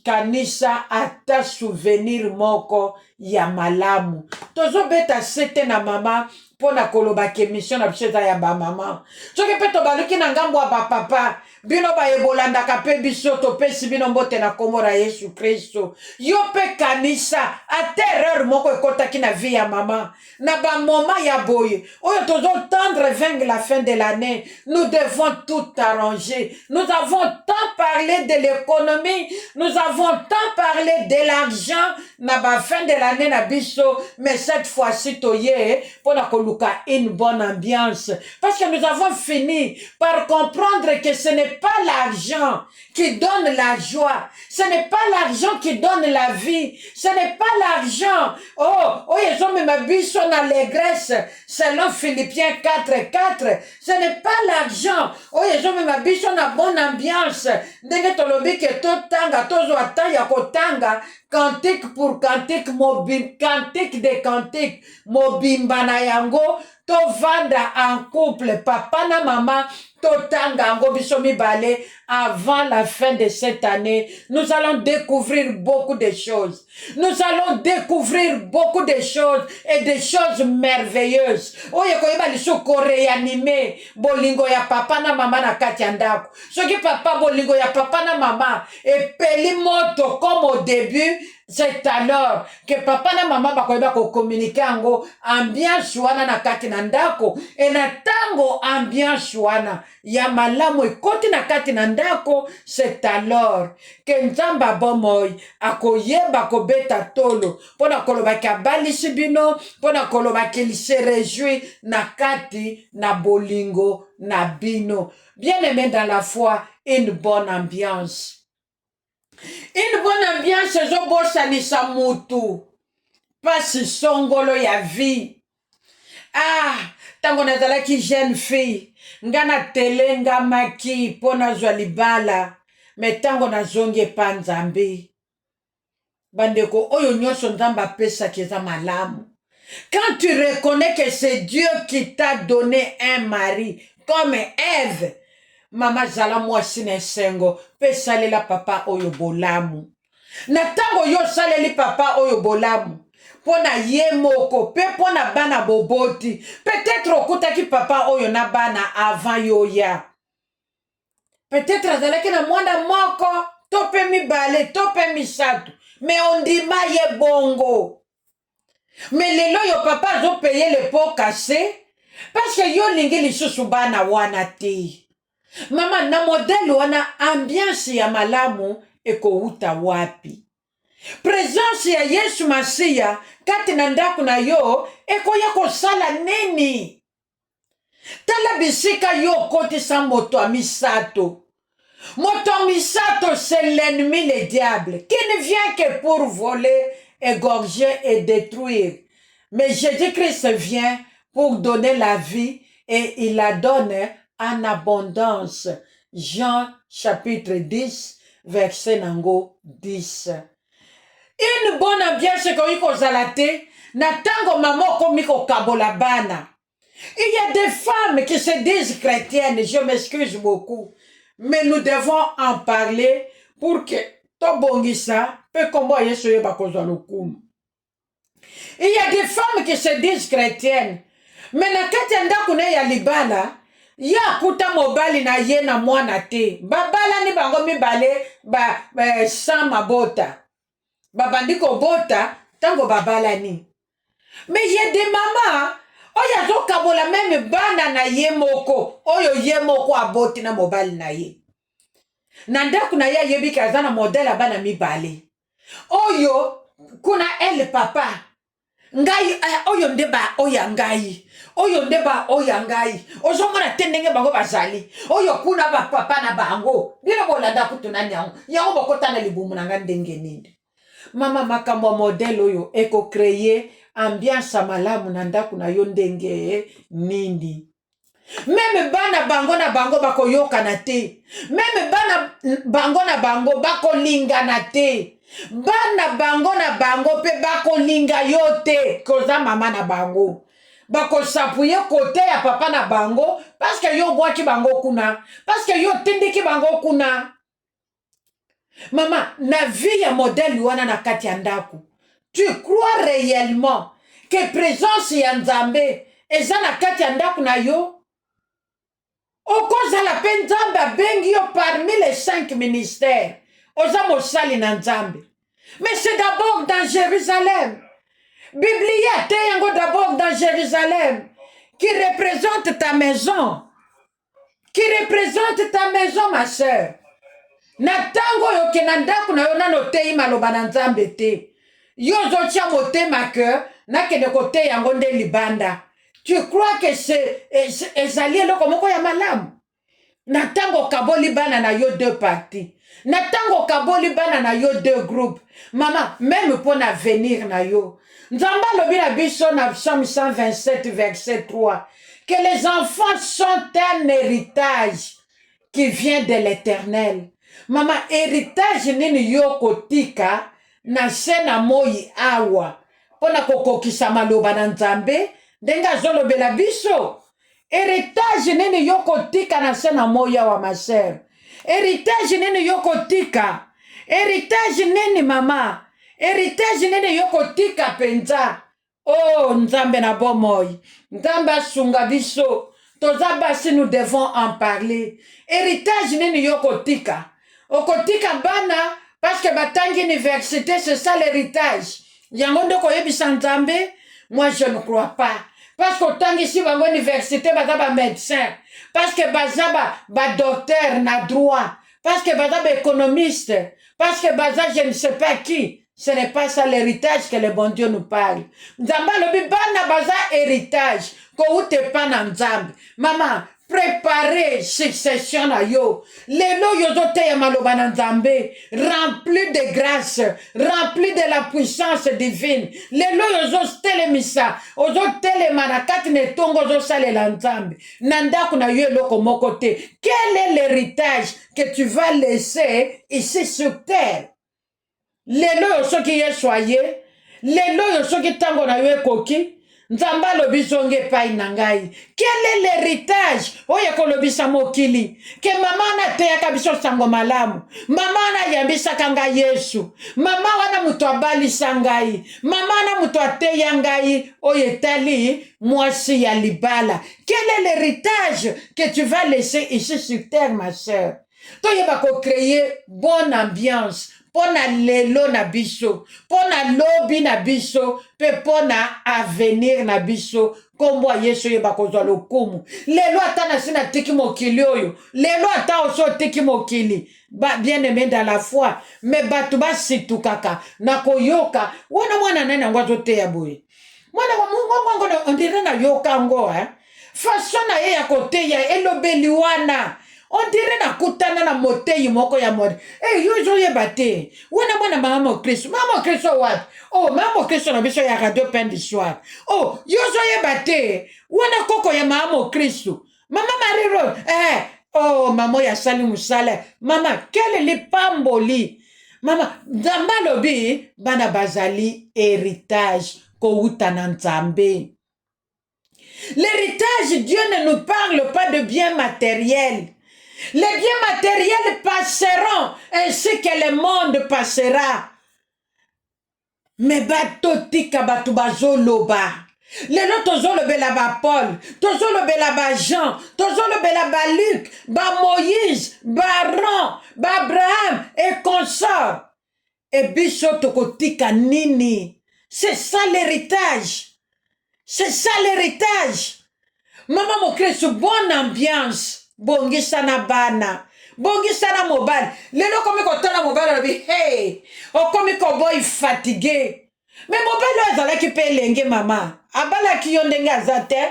Kanisa ata souvenir moko ya malamu. Tozo beta sete na mama pona koloba ke mission na biso eza ya bamama soki mpe tobaluki na ngambo ya bapapa bino bayebolandaka mpe biso topesi bino mbote na kombo na Yesu Kristo yo mpe kanisa ata erreur moko ekotaki na vie ya mama na bamoma ya boye oyo tozotendre vers la fin de l'année nous devons tout arranger nous avons tant parlé de l'économie nous avons tant parlé de l'argent na ba fin de l'année na biso mais cette fois-ci toye pona koluka une bonne ambiance parce que nous avons fini par comprendre que ce n'est pas l'argent qui donne la joie ce n'est pas l'argent qui donne la vie ce n'est pas l'argent oh ils ont même biso na l'allégresse selon Philippiens 4:4 ce n'est pas l'argent oh ils ont même biso na bonne ambiance ndenge tolobi ke totanga tozwa ta ya kotanga cantique pour cantique cantique de cantique mobimba na yango tovanda en couple papa na mama totanga yango biso mibale avant la fin de cette année nous allons découvrir beaucoup de choses nous allons découvrir beaucoup de choses et des choses merveilleuses oyo koyeba liso koréanime bolingo ya papa na mama na kati ya ndako soki papa bolingo ya papa na mama epeli moto comme au début c'est alors que papa na mama bakoyeba kokommunike yango ambiance wana na kati na ndako e na tango ambiance wana ya malamu ekoti na kati na ndako c'est alors que nzambe abomoi akoyeba kobeta tolo mpona kolobaki abalisi bino mpona kolobaki se réjouit na kati na bolingo na bino bien-aimé dans la foi une bonne ambiance une bonne ambiance ezobosanisa mutu pasi songolo ya vie ntango nazalaki jeune fille nga natelengamaki mpo nazwa libala me ntango nazongi epa nzambe bandeko oyo nyonso nzambe apesaki eza malamu quand tu reconnais que c'est Dieu qui t'a donné un mari comme Ève mama zala mwasi na esengo mpe salela papa oyo bolamu na ntango yo saleli papa oyo bolamu mpo na ye moko mpe mpo na bana boboti peut-être okutaki papa oyo na bana avant yo ya peut-être azalaki na mwana moko to mpe mibale to mpe misato me ondima ye bongo me lelo yo papa azopeye le pot cassé parce que yo lingi lisusu bana wana te mama na modele wana ambiance ya malamu ekouta wapi présence ya Yesu Masiya kati na ndako na yo ekoya kosala nini tala bisika yo kotisa moto ya misato c'est l'ennemi le diable qui ne vient que pour voler égorger et détruire mais Jésus-Christ vient pour donner la vie et il la donne en abondance. Jean chapitre 10 verset nango 10. Une bonne ambiance koyi kozala te na tango mama komi kokabola bana. Il y a des femmes qui se disent chrétiennes, je m'excuse beaucoup, mais nous devons en parler pour que tobongisa pe kombo Yesu yeba kozwa lokumu. Il y a des femmes qui se disent chrétiennes, mais na kati ya ndako na ya libala ya kuta mobali na ye na mwana te babala ni bango mibale sans mabota babandi kobota tango babala ni mais il y a des mamans oyo azokabola meme bana na ye moko oyo ye moko aboti na mobali na ye na ndako na ye ayebi kaza na modele ya bana mibale oyo kuna ele papa ngai oyo ndeba oya ngai oyo ndeba oya ngai ozomona tendenge bango bazali oyo kuna ba papa na bango bino bolanda kutunani yango bokota na libumu na ndenge nini mama makambo modele oyo eko créer ambiance malamu na ndako na yo ndenge nini meme bana bango na bango bakoyokana te meme bana bango na bango bakolingana te bana bango na bango pe bakolinga yo te koza mama na bango bakosapuye kote ya papa na bango parce que yo bwaki bango kuna parce que yo tindiki bango kuna mama na vie ya modèle wana na kati ya ndako tu crois réellement que présence ya Nzambe eza na kati ya ndako na yo okozala mpe nzambe abengi yo parmi les 5 ministères oza mosali na nzambe. Mais c'est d'abord dans Jérusalem. Biblia ate yango d'abord dans Jérusalem qui représente ta maison. Qui représente ta maison, ma sœur. Na tango yo ke na ndako na yo nano teyi maloba na nzambe te. Yo zotia motema ke na kende kote yango nde libanda. Tu crois que c'est ezali eloko moko ya malamu? Na tango kaboli bana na yo 2 parties. Na tango kaboli bana na yo 2 groupes. Maman, même pour l'avenir na yo. Nzamba lobi na biso na Psaume 127 verset 3. Que les enfants sont un héritage qui vient de l'Éternel. Maman, héritage nini yo kotika na sena moi awa. Pona kokokisa maloba na nzambe, denga zolobela biso. Héritage nini yo kotika na sena moi awa, ma sœur. Héritage nini yo kotika. Héritage nini mama. Héritage nini yo kotika penza. Oh, nzambe na bomoi. Nzambe asunga biso. Toza basi nous devons en parler. Héritage nini yo kotika. Okotika bana parce que batangi université c'est ça l'héritage. Yango ndoko yebisa nzambe, moi je ne crois pas. Parce que tangi si bango université baza ba médecin, parce que baza ba docteur na droit, parce que baza ba économiste, parce que baza je ne sais pas qui. Ce n'est pas ça l'héritage que le bon Dieu nous parle. Nzamba lobi bana baza héritage ko ute pa na nzambe. Maman, préparer succession na yo. Lelo yo zo te ya maloba na nzambe, rempli de grâce, rempli de la puissance divine. Lelo yo zo telemisa, ozo telema na kati ne tongo zo salela nzambe. Nandaku na yo eloko moko te. Quel est l'héritage que tu vas laisser ici sur terre? Lelo yo soki ye soye, lelo yo soki tango na yo ekoki, nzamba lobi zonge pai na ngai. Quel est l'héritage oyo kolobisa mokili? Ke mama na teyaka biso sango malamu, mama na yambisaka ngai Yesu, mama wana mutu abalisa ngai, mama na mutu ateya ngai oyo etali mwasi ya libala. Quel est l'héritage que tu vas laisser ici sur terre, ma sœur? Toyeba ko créer bonne ambiance. Pona lelo na biso, pona lobi na biso, pe pona avenir na biso, kombo Yesu yeba kozwa lokumu. Lelo ata na sina tiki mokili oyo, lelo ata oso tiki mokili, bien aimé dans la foi, me batu ba situkaka, na koyoka, wana mwana nene ngwazo te ya boye. Mwana mungu on dirait na yoka ngo, façon na ye ya kote ya elobeli wana. On dirait na kutana na motei moko ya mode. Eh, yo zo yeba te. Wana mwana mama Kristo. Mama Kristo what? Oh, mama Kristo na biso ya radio pen du soir. Oh, yo zo yeba te. Wana koko ya mama Kristo. Mama Marie Rose. Oh, mama ya sali musala. Mama, quel est pamboli? Mama, nzamba lobi bana bazali héritage ko uta na nzambe. L'héritage, Dieu ne nous parle pas de biens matériels. Les biens matériels passeront ainsi que le monde passera. Mais batotika batu bazoloba. Lelo tozolobela ba Paul, tozolobela ba Jean, tozolobela ba Luc, ba Moïse, ba Aaron, ba Abraham et consorts. Et biso tokotika nini. C'est ça l'héritage. C'est ça l'héritage. Maman mon Christ, bonne ambiance. Bongisa na bana. Bongisa na mobile. Lelo komi kotana mobile. Hey. O komi koboy fatigué. Mais mobile azala ki pe lenge mama. Abala ki yo ndenge azate.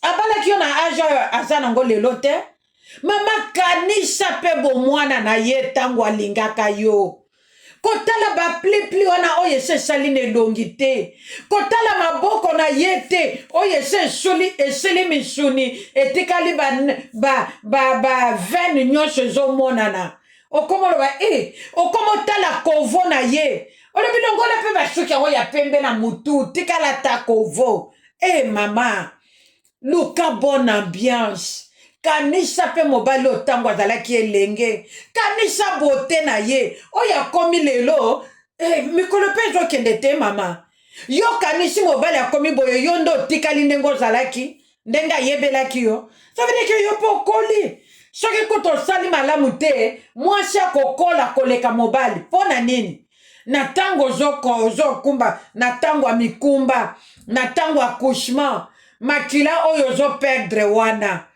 Abala ki yo na aja azana ngo lelo te. Mama kanisa pe bo mwana na ye tango alingaka yo. Kotala ba pli wana oye se saline longite. Kotala maboko na yete oye se suli eseli misuni etikali ba vene nyosho zo monana. Okomo lo ba okomo tala kovo na ye. Ole bilongola pe ba shuki ya pembe na mutu tikala ta kovo. Mama, luka bonne ambiance. Kanisa pe mobali otango azalaki elenge. Kanisa bote na ye. Oya komi lelo. Mikolo pe ezokende te mama. Yo kanisi mobali akomi boye yo ndo tikali ndenge ozalaki ndenge ayebelaki yo. Ça veut dire que yo po okoli. Soki kutu osali malamu te mwasi akokola koleka mobali mpo na nini? Na ntango ozokumba na ntango ya mikumba na ntango ya accouchement makila oyo ozoperdre wana.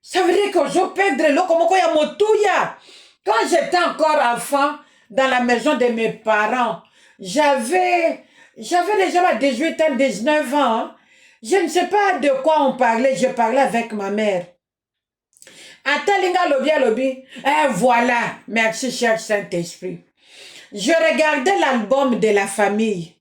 Ça veut dire que ozoperdre eloko moko ya motuya. Quand j'étais encore enfant dans la maison de mes parents, j'avais déjà 18 ans, 19 ans. Hein. Je ne sais pas de quoi on parlait. Je parlais avec ma mère. Atalinga lobi. Voilà. Merci, cher Saint-Esprit. Je regardais l'album de la famille.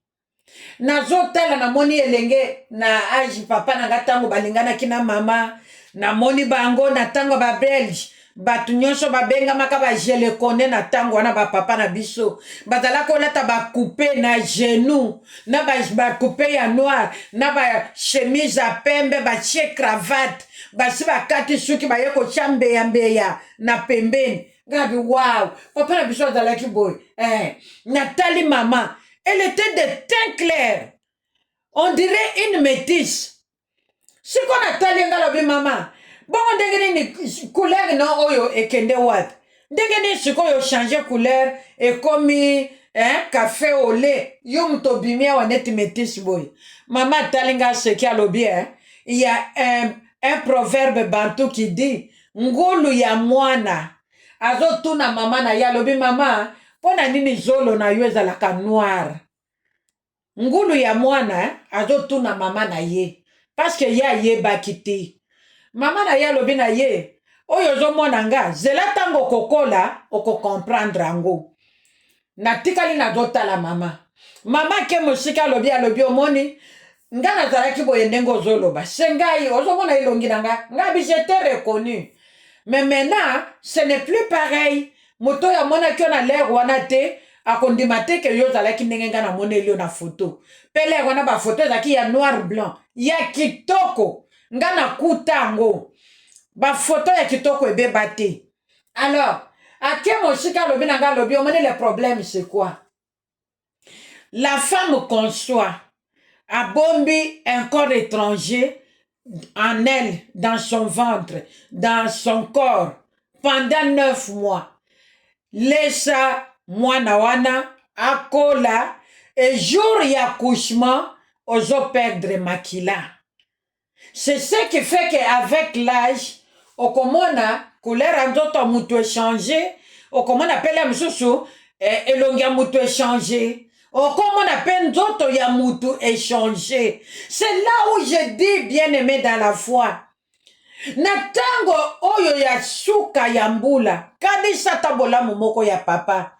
Nazotala na moni elenge na age papa na gatango balingana kina mama. Na moni bango na tango ba Belge. Batu nyonso babenga makaba je le connais na tango wana ba papa na biso bazala ko lata ba couper na genou na ba couper ya noir na ba chemise à pembe ba tie cravate ba si ba kati suki ba yeko chambe ya mbeya na pembeni gabi wow papa na biso bazala ki boy Nathalie maman elle était de teint clair on dirait une métisse si qu'on Nathalie ngalobi maman bongo ndenge ni couleur no oyo ekende wapi ndenge ni sikoyo changer couleur ekomi café au lait yo muto bimia waneti métis boy mama talinga seki alobi il y a un proverbe bantu qui dit ngulu ya mwana azotuna mama na ya alobi mama pona nini zolo na yo ezalaka noir ngulu ya mwana azotuna mama na ye parce que ya yebaki te Mama na ye alobi na ye oyo ozomona nga zela tango kokola oko comprendre ango natikali nazotala mama ke mosika alobi omoni nga nazalaki boye ndenge ozoloba se ngai ozomona elongi na nga bi j'étais reconnu mais maintenant ce n'est plus pareil moto ya mona kio na l'air wana te akondima te ke yo ozalaki ndenge nga na moneli yo na photo pe l'air wana ba photo ezalaki ya noir blanc ya kitoko nga na kutango ba photo ya kitoko ebeba te alors ake mosika lobi na nga lobi omoni le problème c'est quoi la femme conçoit abombi un corps étranger en elle dans son ventre dans son corps pendant 9 mois laissa mwana wana akola et jour ya accouchement ozo perdre makila. C'est ce qui fait qu'avec l'âge, au komona, couleur en d'autres mutu échangé, au komona appelle la moussou, et l'ongia mutu échangé, au komona appelle d'autres ya mutu échangé. C'est là où je dis bien aimé dans la foi. Natango oyo ya suka ya mbula, kanisa tabola mumoko ya papa.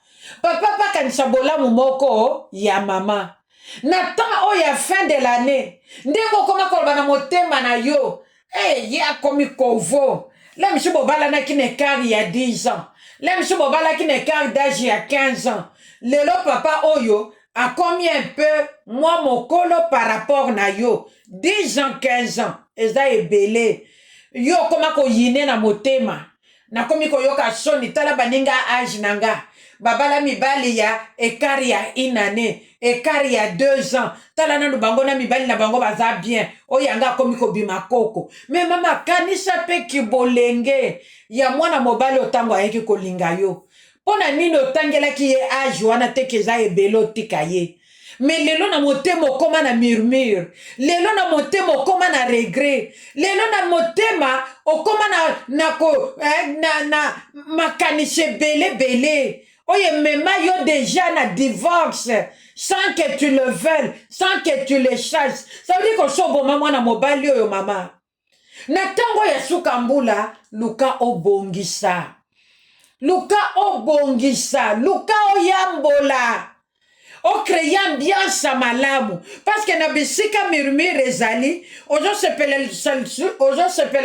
Papa pa kanisa bola mumoko ya mama. Na temps oyo ya fin de l'année ndenge okoma koloba na motema na yo ye akomi kovo la misu bobalanaki na ekart ya 10 ans la misu bobalaki na ekart d'âge ya 15 ans lelo papa oyo akomi un peu mwa mokolo par rapport na yo 10 ans 15 ans eza ebele yo okoma koyine na motema nakomi koyoka soni tala baninga age na nga babala mibali ya ekari ya 1 année ekari ya 2 ans tala nanu bango na mibali na bango baza bien oyanga akomi kobima koko mais mama kanisa pe kibolenge ya mwana mobali otango ayeki kolinga yo pona nini otangelaki ye age wana te keza ebele otika ye mais lelo na motema okoma na murmure lelo na motema okoma na regret lelo na motema okoma na makanisi ebele oye mema yo déjà na divorce sans que tu le veuilles sans que tu le chasses ça veut dire que soboma mwana mobali oyo mama na tango ya suka mbula luka obongisa luka oyambola o créer ambiance malamu parce que na bisika murmure ezali ozo sepela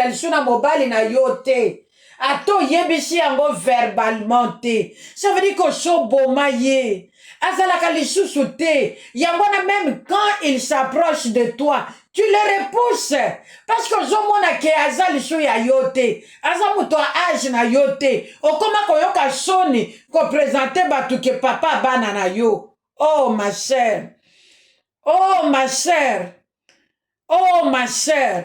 lisu na mobali na yo te ato yebisi yango verbalement te ça veut dire que soboma ye azalaka lisusu te yango na même quand il s'approche de toi tu le repousses parce que ozomona ke aza lisu ya yo te aza moto a age na yo te okoma koyoka soni kopresente bato ke papa bana na yo oh ma sœur Oh ma sœur, oh ma sœur,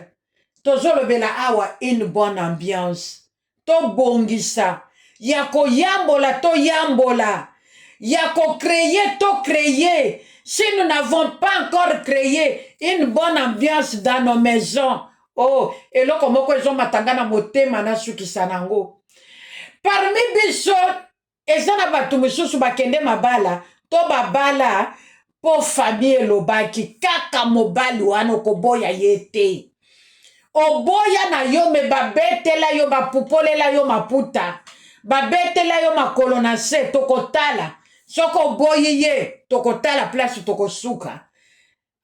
tozolobela awa une bonne ambiance. To bongisa, yako yambola to yambola, yako créer to créer. Si nous n'avons pas encore créé une bonne ambiance dans nos maisons, oh, eloko moko ezo matanga na motema na sukisa nango. Parmi biso, eza na bato mosusu bakende mabala, to babala po famille elobaki kaka mobali wana okoboya ye te. Oboya na yo me babetela yo bapupolela yo maputa, babetela yo makolo na se tokotala. Soko boyi ye tokotala place tokosuka.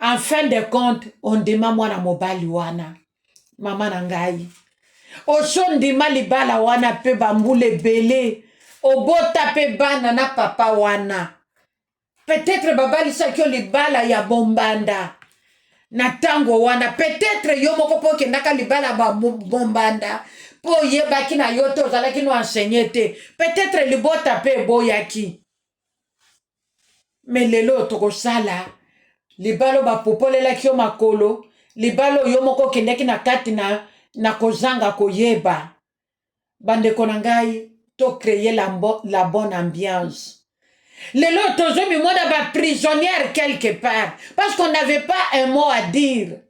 En fin de compte, ondima mwana mobali wana. Mama na ngai. Oso ndima libala wana pe bambule bele. Obota pe bana na papa wana. Peut-être babali sakyo libala ya bombanda. Na tango wana. Peut-être yo moko po kendaka libala ba bombanda. Po ye baki na yoto ozalaki no enseigner te. Peut-être libota pe boyaki. Mais lelo tokosala. Libalo ba popolela kyo makolo. Libalo yo moko kendeki na kati na kozanga koyeba. Bandeko na ngai to créer la bonne ambiance. Lelo tozo mi moda ba prisonnière quelque part parce qu'on n'avait pas un mot à dire.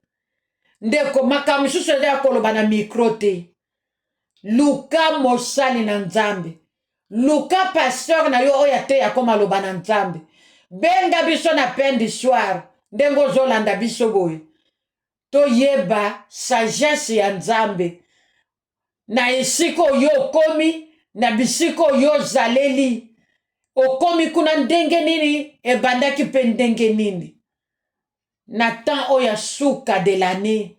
Ndeko makamisusu ya koloba na micro te. Luka mosali na nzambe. Luka pasteur na yo oya te ya koma loba na nzambe. Benga biso na peine du soir. Ndengo zolanda biso boye. To yeba sagesse ya nzambe. Na esiko yo komi, na bisiko yo zaleli. Okomi kuna ndenge nini, ebandaki pe ndenge nini. Na temps oya suka de l'année.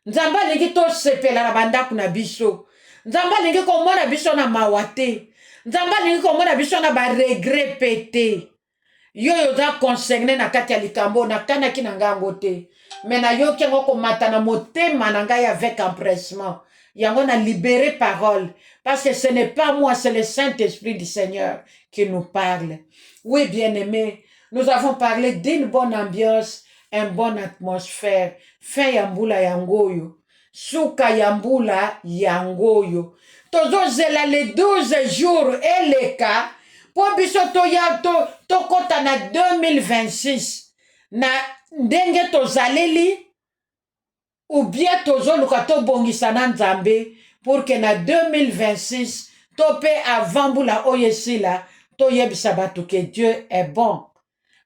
Nzamba lingi to sepela na bandaku na biso. Nzamba lingi komona biso na mawate. Nzamba lingi komona biso na ba regret pete. Yo yoza concerné na kati ya likambo na kanaki na ngango te. Mais na yo kengo komata na motema na ngai avec empressement. Yango na libéré parole. Parce que ce n'est pas moi, c'est le Saint-Esprit du Seigneur qui nous parle. Oui, bien-aimés, nous avons parlé d'une bonne ambiance, une bonne atmosphère. Fin yambula yangoyo. Suka yambula yangoyo. Tozo zela les 12 jours et les cas. Po biso to kota na 2026. Na ndenge tozaleli. Ou bien tozo luka to bongisa na nzambe. Pour que na 2026. Tope avant bula oyesila. To yebisa batu que Dieu est bon.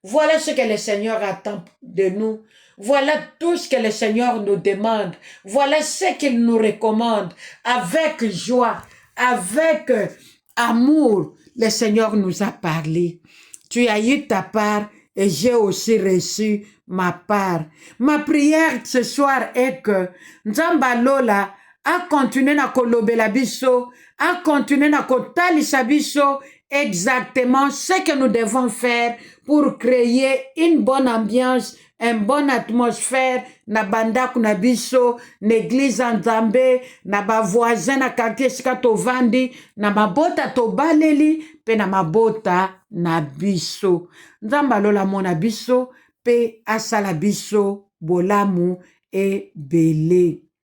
Voilà ce que le Seigneur attend de nous. Voilà tout ce que le Seigneur nous demande. Voilà ce qu'il nous recommande. Avec joie, avec amour, le Seigneur nous a parlé. Tu as eu ta part et j'ai aussi reçu ma part. Ma prière ce soir est que Nzamba Lola a continué na kolobela biso, a continué na kotalisa biso exactement ce que nous devons faire pour créer une bonne ambiance, une bonne atmosphère na bandaku na biso, n'église nzambe, na ba voisin na quartier sika tovandi, na mabota tobaleli, pe na mabota na biso. Nzamba lola mona biso, pe asala biso bolamu e bele.